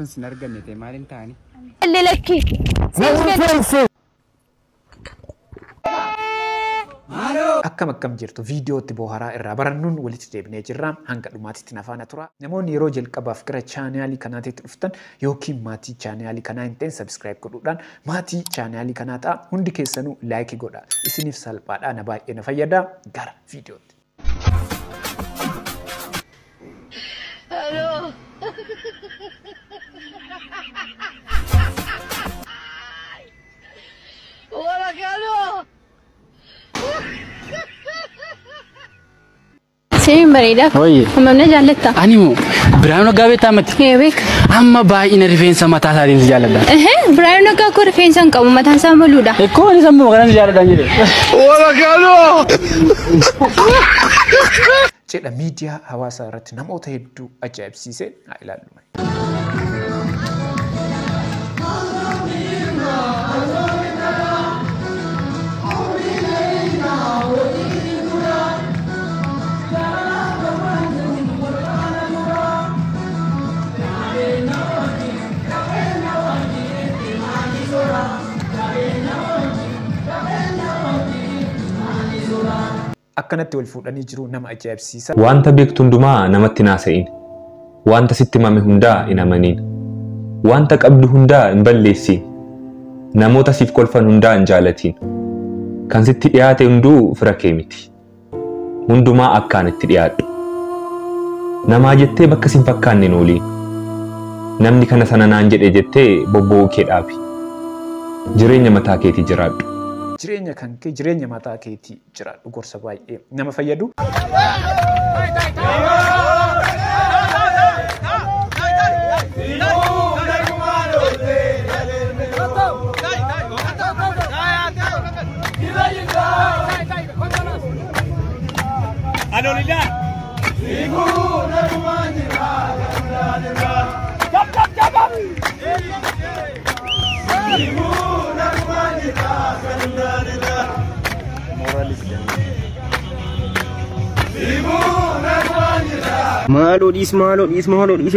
تنسى نرجع نتي مالين تاني اللي لكي akkam jirtu viidiyootti booharaa irraa barannuun walitti deebinee jirra hanga dhumaatitti nafaana tura namoonni yeroo jalqabaaf gara chaanaalii kanaatti dhuftan yookiin maatii chaanaalii kanaa hin ta'in subscribe godhuudhaan maatii chaanaalii kanaa ta'a hundi keessanuu laayik godhaa isiniif salphaadha na baay'ee na fayyada gara viidiyootti. سيم بريدة هم من جالتا أنيمو براونو قابتا مت هيك أما باي إن ريفين سما تاسارين جالدا براونو كاكو ريفين سان كم ما تنسى مولودا كوني سمو مغران جالدا نجري ولا كانوا jedha miidiyaa hawaasaa irratti namoota hedduu ajaa'ibsiisee haa ilaallu. akkanatti wal fuudhanii jiru nama ajaa'ibsiisa. Wanta beektu hundumaa namatti naasa'in. Wanta sitti himame hundaa hin amaniin. Wanta qabdu hundaa hin balleessin. Namoota siif kolfan hundaa hin jaalatin. Kan sitti dhiyaate hunduu fira kee miti. Hundumaa akkaan itti dhiyaadhu. Namaa jettee bakka sin fakkaanne hin ooliin. Namni kana sana naan jedhe jettee bobba'uu kee dhaabi. Jireenya mataa keetii jiraadhu. jireenya kan kee jireenya mataa keetii jiraadhu gorsa baay'ee nama fayyadu. Malodis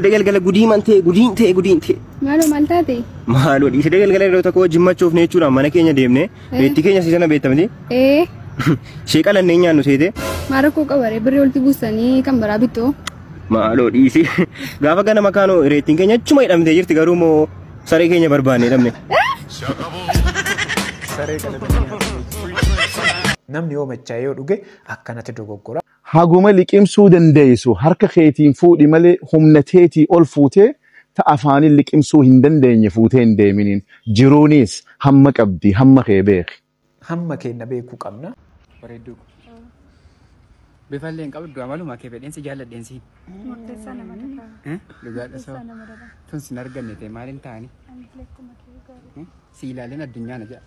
degal gala gudin te. Malo maltate. Malodis degal gala rota ko jimmachuuf ne chura mana keenya deemne beetti keenya sisana beetamti. Sheekala ne nyaannu seete. Marako qabare birri olti buusanii kan barabitto. Malodis gaafa gana makaano reetiin keenya chuma hidhamte jirti garuu moo saree keenya barbaanne hidhamne. namni yoo machaa'ee yoo dhuge akkanatti dogoggora. Haguma liqimsuu dandeessu harka keetiin fuudhi malee humna teetii ol fuutee ta afaanin liqimsuu hin dandeenye fuutee hin deeminiin jiruunis hamma qabdi hamma kee beeki. Hamma keenya beekuu qabna. Bareedduu. Bifallee hin qabdu amaluma kee fedheensi jaalladheensi. Murteessaa nama dhagaa. Dhugaadha soo. Tunsi hin arganne ta'e maaliin ta'ani? Si ilaaleen addunyaa na ja'a.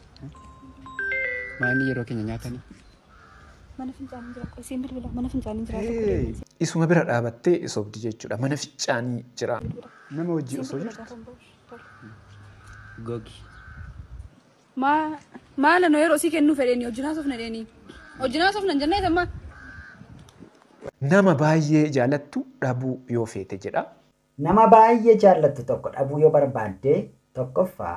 Maani yeroo keenya nyaatanii. Mana fincaanii jira. Isin bilbila mana fincaanii jira. Isuma bira dhaabattee isobdi jechuudha. Mana fincaanii jira. Nama hojii osoo jirtu. Gogi. Maala no yeroo si kennu fedheeni hojinaasuuf nadheeni. Hojinaasuuf nan jennee tamma. Nama baay'ee jaalattu dhabuu yoo feete jedha. Nama baay'ee jaallattu tokko dhabuu yoo barbaadde tokkoffaa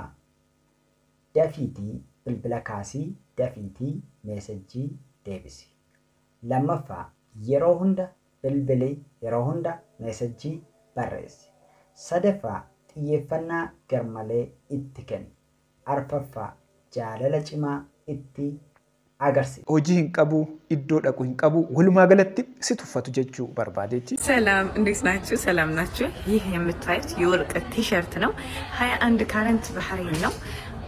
dafiitii bilbila kaasii dafiitii meesajjii deebisi. Lammaffaa yeroo hunda bilbilii yeroo hunda meesajjii barreessi. Sadaffaa xiyyeeffannaa garmalee itti kenni. Arfaffaa jaalala cimaa itti agarsiisa. Hojii hin qabu iddoo dhaqu hin qabu walumaa galatti si tuffatu jechuu barbaadeeti. ሰላም እንዴት ናችሁ? ሰላም ናችሁ? ይህ የምታዩት የወርቅ ቲሸርት ነው። 21 ካረንት በሐሪር ነው።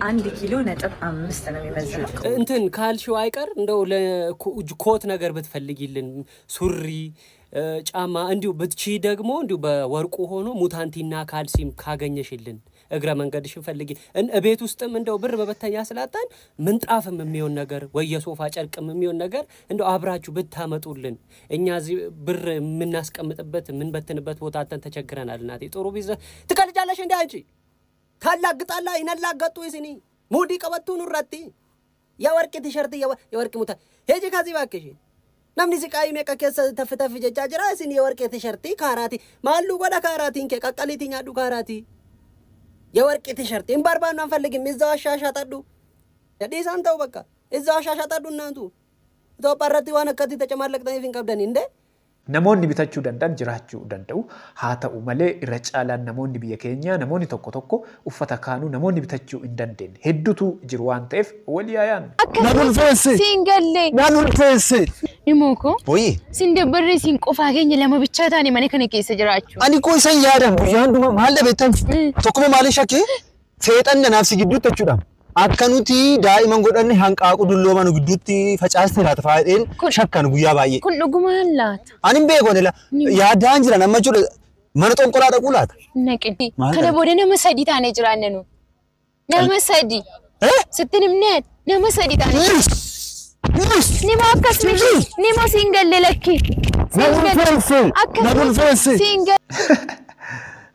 1 ኪሎ ነጥብ 5 ነው የሚመዝነው። እንትን ካልሽው አይቀር እንደው ለኮት ነገር ብትፈልጊልን ሱሪ ጫማ እንዲው ብትቺ ደግሞ እንዲው በወርቁ ሆኖ ሙታንቲና ካልሲም ካገኘሽልን እግረ መንገድሽን ፈልጊ ቤት ውስጥም እንደው ብር በበተኛ ስላጣን ምንጣፍም የሚሆን ነገር ወይ የሶፋ ጨርቅም የሚሆን ነገር እንደው አብራችሁ ብታመጡልን እኛ እዚህ ብር ምናስቀምጥበት ምን በትንበት ቦታ አንተን ተቸግረናል እናቴ ጥሩ ቢዘ ትከልጃለሽ እንዴ አንቺ ታላግጣላ ይነላጋጡ ይስኒ ሙዲ ቀበቱ ኑራቲ የወርቅ ቲሸርት የወርቅ ሙታ ሄጂ ከዚህ ባክሽ namni siqaayi meeqa keessa taffi jechaa jira isin የወርቅ ቲሸርት ካራቲ ማሉ ጎዳ ካራቲን ከቀቀሊቲ ኛዱ ካራቲ የወርቅ ቲሸርት እንባርባን ነው አንፈልግም እዛው አሻሻጣዱ ያዲሳን ተው በቃ እዛው አሻሻጣዱ እናንቱ ተወጣራቲ ዋና ከቲ ተጨማለቅተን ይፊን ቀብደን እንደ namoonni bitachuu danda'an jiraachuu danda'u haa ta'u malee irra caalaan namoonni biyya keenyaa namoonni tokko tokko uffata kaanuu namoonni bitachuu hin dandeenye hedduutu jiru waan ta'eef walii yaayaan Naannoo feesse. Nimoko. Oyi. Sindabarri sin qofaa keenya lama bichaa taane mana kana keessa jiraachuu. Ani koo isan yaadan guyyaan duma maal dhabeettan tokkuma maaliin shakkee seexan nanaaf si gidduutti jechuudha. Akka nuti daa'iman godhanne hanqaaquu dullooman gidduutti facaaste laata faayideen shakkan guyyaa baay'ee. Kun dhugumaan laata. Ani hin beekone la yaadaan jira nama jechuudha mana xonqolaa dhaquu laata. Naqidi. Kana booda nama sadii taanee jiraanne nu. Nama sadii. Sittin himneet nama sadii taanee. Nima akkas miti. Nima singalle lakki. Naannoo feesse.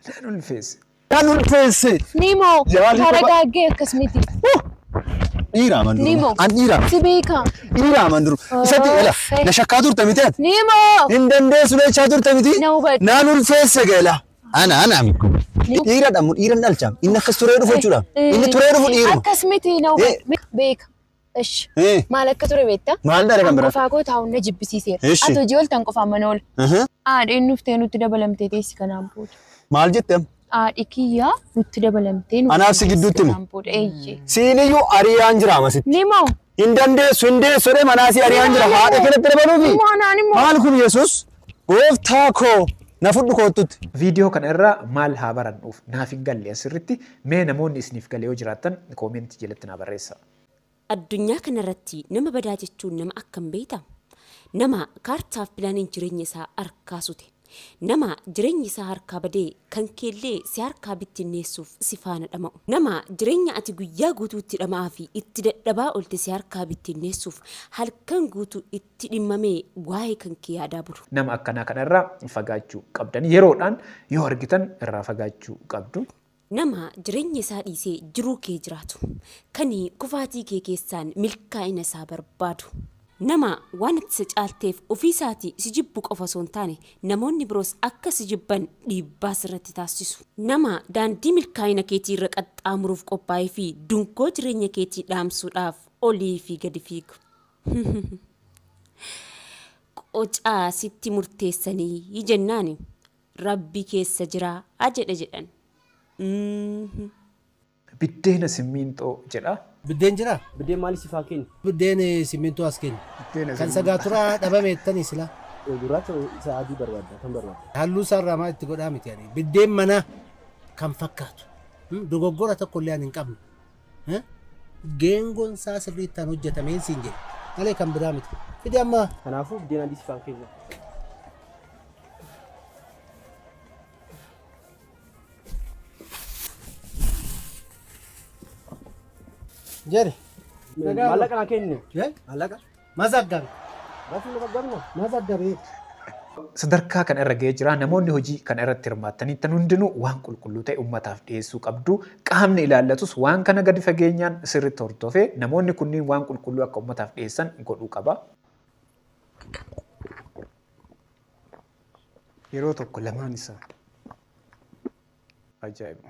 Naannoo feesse. Naannoo feesse. Nimo. Taragaagee akkas miti. Dhiiraa manduru. Nimo. An dhiiraa. Si beekaa. Dhiiraa manduru. Isatti ela na shakkaa turte miti ati. Nimo. Hin dandeessu jechaa turte miti. Naannoo feesse geela. Ana amiku. Dhiira dhamu dhiiran dhalchaam. Inni akkas turee dhufu jechuudha. Inni turee dhufu dhiiruma. Akkas miti na beeka. Ish. Maal akka ture beekta? Maal dare kan bira? Qofaa koo taa'uun na jibbisiiseera. Ati hojii ooltan qofaan mana ool. Haadhiin nuftee nutti dabalamtee teessi kanaan booda. Maal jettem? Haadhi kiyyaa nutti dabalamtee nutti. Anaaf si gidduutti kanaan booda eeyyee. Siiniyyuu ariyaan jira amasitti. Nimo. Hin dandeessu dhee manaasii ariyaan jira haadha kanatti dabaluufi. Maal kun Yesuus? Gooftaa koo na fudhu koottutti. Viidiyoo kana irraa maal haa barannuuf naaf hin galle asirratti mee namoonni isiniif galee yoo jiraattan koomentii jalatti naa barreessaa. Addunyaa kanarratti nama badaa jechuun nama akkam beekta? Nama kaartaaf pilaaniin jireenya isaa harkaa sute. Nama jireenya isaa harkaa badee kan keellee si harkaa bittinneessuuf si faana dhama'u. Nama jireenya ati guyyaa guutuutti dhama'aa fi itti dadhabaa olte si harkaa bittinneessuuf halkan guutuu itti dhimmamee waa'ee kan kee yaadaa bulu. Nama akkanaa kanarraa fagaachuu qabdan yeroodhaan yoo argitan irraa fagaachuu qabdu. Nama jireenya isaa dhiisee jiruu kee jiraatu kan kufaatii kee keessaan milkaa'ina isaa barbaadu. Nama waan itti caalteef ofii isaatii si jibbu qofa osoo hin taane namoonni biroos akka si jibban dhiibbaa sirratti taasisu. Nama daandii milkaa'ina keetii irra qaxxaamuruuf qophaa'ee fi dunkoo jireenya keetii dhaamsuudhaaf olii fi gadi fiigu. Qocaa sitti murteessanii jennaan rabbi keessa jiraa jedha jedhan. Biddeena simmintoo jedha. Biddeen jira? Biddeen maali si faakin? Biddeen simmintoo as kenni. Kan sagaaturaa dhabame ettani sila. Gurraacha isa adii barbaadda kan barbaadda. Halluu isaarraa maal itti godhaa miti yaani. Biddeen mana kan fakkaatu. Dogoggora tokko illee hin qabne. Geengoon isaa sirriittaan hojjetameen siin jedhe. Malee kan biraa miti. Fidi amma. Kanaafuu biddeen adii si faakin. Jere. Malaga na kenne. Malaga. Mazaggan. Mazaggabe. Sadarkaa kana irra ga'ee jira namoonni hojii kana irratti hirmaatanii tan hundinuu waan qulqulluu ta'e uummataaf dhiyeessuu qabdu qaamni ilaallatus waan kana gadi fageenyaan sirriitti hordofee namoonni kunniin waan qulqulluu akka uummataaf dhiyeessan godhuu qaba. Yeroo tokko lamaan isaa ajaa'iba.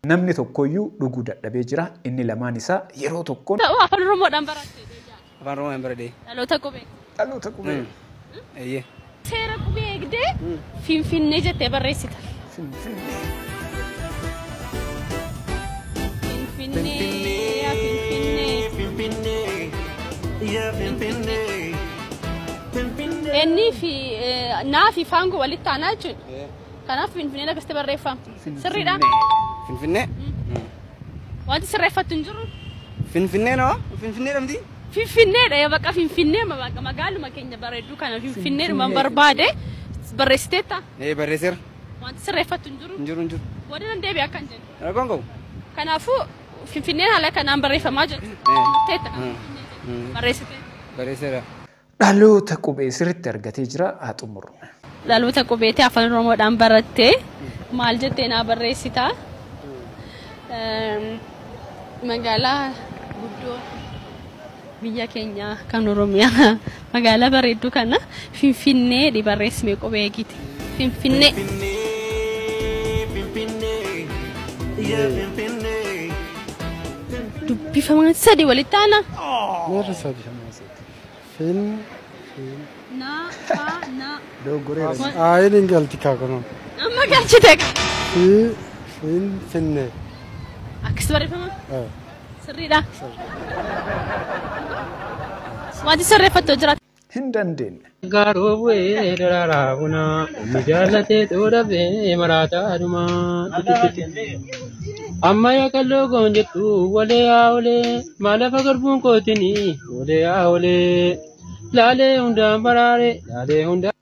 Namni tokkoyyuu dhuguu dadhabee jira inni lamaan isaa yeroo tokkoon. Afaan Oromoodhaan baratte. Afaan Oromoodhaan baradhee. Dhaloota qubee. Dhaloota qubee. Eeyyee. Seera qubee eegdee Finfinnee jettee barreessita. Finfinnee. Inni fi naa fi faangoo walitti aanaa jechuudha. Kanaaf Finfinnee akkasitti barreeffama. Sirriidha? Finfinnee. Wanti sirreeffattu hin jiru? Finfinnee noo? Finfinnee dhamti? Finfinneedha yoo bakka Finfinnee magaaluma keenya bareedduu kana Finfinneedhuma barbaade barreessiteetta? Barreesseera. Wanti sirreeffattu hin jiru? Hin jiru hin jiru. Wadaan hin deebi'e akka hin jennu. Rakkoon qabu. Kanaafuu Finfinneen haala kanaan barreeffamaa jiru. Teetta barreessitee. Barreesseera. Dhaloota qubee sirriitti argatee jira haa xumurru. Dhaloota qubeetii afaan Oromoodhaan barattee maal jettee naa barreessitaa? Magaalaa guddoo biyya keenya kan Oromiyaa magaalaa bareedduu kana Finfinnee barreessimee qubee eegite. Finfinnee. Dubbifaman sadi walitti aana. Meerri sadi shamaa sadi. Fin. Na. Doggoreera. Aayiliin galti kaakonoon. Amma galchite. Finfinnee. Akkasi barreeffama? Sirriidha. Wanti sirreeffattu jiraata. Hin dandeenye. Garuu bu'ee daraaraa buna mijaalatee xoodhabee maraataadhuma. Amma yaaqalloo goon jettu walee haa olee maalafa garbuun kootini walee haa olee laalee hundaan baraare laalee hundaan.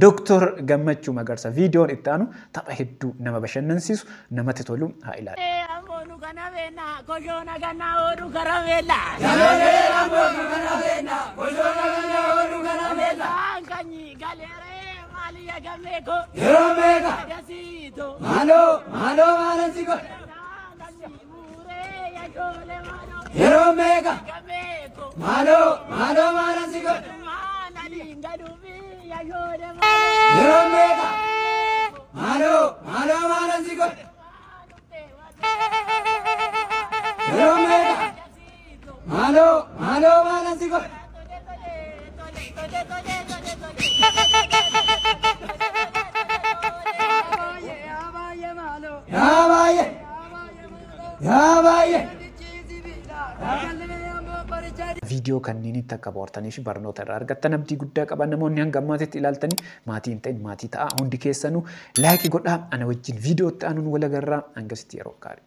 Doktor Gammachuu Magarsa viidiyoon itti aanu tapha hedduu nama bashannansiisu namatti tolu haa ilaalu. Viidiyoo kanneenitti akka bohaartanii fi barnoota irraa argattan abdii guddaa qaban namoonni hanga ammaatitti ilaaltanii maatii hin ta'in maatii ta'a hundi keessanuu laayikii godhaa ana wajjin viidiyoo itti aanuun wal agarraa hangasitti yeroo gaarii.